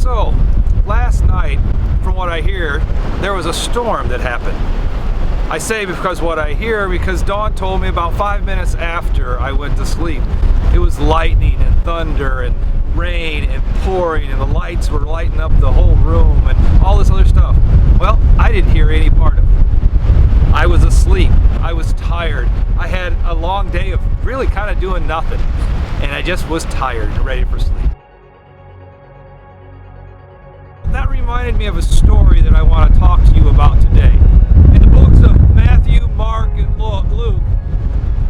So, last night, from what I hear, there was a storm that happened. I say because what I hear because Dawn told me about 5 minutes after I went to sleep. It was lightning and thunder and rain and pouring, and the lights were lighting up the whole room and all this other stuff. Well, I didn't hear any part of it. I was asleep. I was tired. I had a long day of really kind of doing nothing, and I just was tired and ready for sleep. That reminded me of a story that I want to talk to you about today. In the books of Matthew, Mark, and Luke,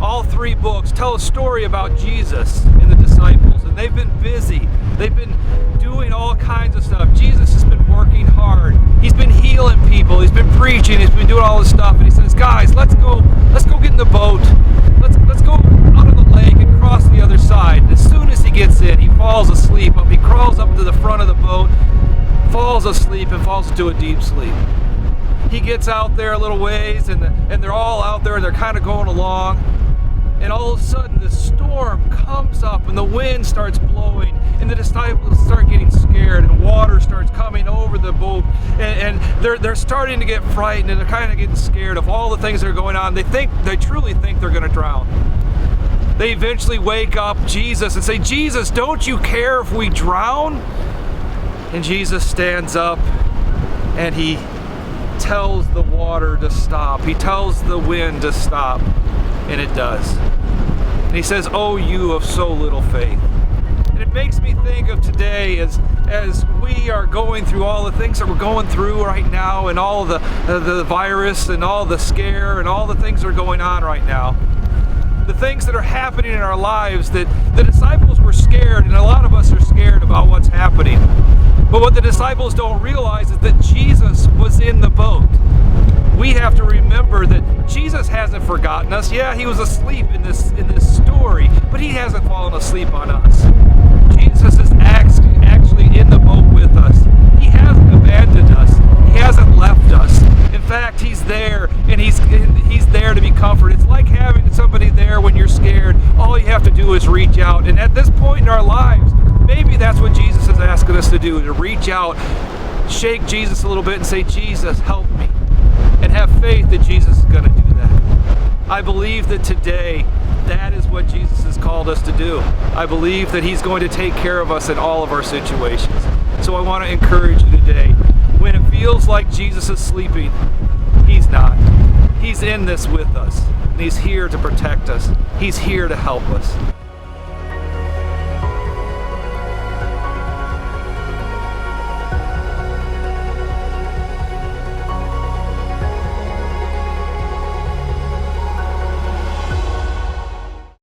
all three books tell a story about Jesus and the disciples, and they've been busy. They've been doing all kinds of stuff. Jesus has been working hard. He's been healing people. He's been preaching. He's been doing all this stuff, and he says, "Guys, let's go get in the boat. Let's go out on the lake and cross the other side." And as soon as he gets in, he falls asleep. He crawls up to the front of the boat, falls asleep, and falls into a deep sleep. He gets out there a little ways, and they're all out there, and they're kind of going along. And all of a sudden, the storm comes up, and the wind starts blowing, and the disciples start getting scared, and water starts coming over the boat, and they're starting to get frightened, and they're kind of getting scared of all the things that are going on. They truly think they're going to drown. They eventually wake up Jesus and say, "Jesus, don't you care if we drown?" And Jesus stands up, and he tells the water to stop. He tells the wind to stop, and it does. And he says, "Oh, you of so little faith." And it makes me think of today as we are going through all the things that we're going through right now, and all the virus and all the scare and all the things that are going on right now. The things that are happening in our lives, that the disciples were scared, and a lot of us are scared about what's happening. But what the disciples don't realize is that Jesus was in the boat. We have to remember that Jesus hasn't forgotten us. Yeah, he was asleep in this story, but he hasn't fallen asleep on us. Jesus is actually in the boat with us. He hasn't abandoned us. He hasn't left us. In fact, he's there, and he's there to be comforted. It's like having somebody there when you're scared. All you have to do is reach out. And at this point in our lives, maybe that's what Jesus is asking us to do, to reach out, shake Jesus a little bit and say, "Jesus, help me." And have faith that Jesus is going to do that. I believe that today, that is what Jesus has called us to do. I believe that he's going to take care of us in all of our situations. So I want to encourage you today, when it feels like Jesus is sleeping, he's not. He's in this with us, and he's here to protect us. He's here to help us.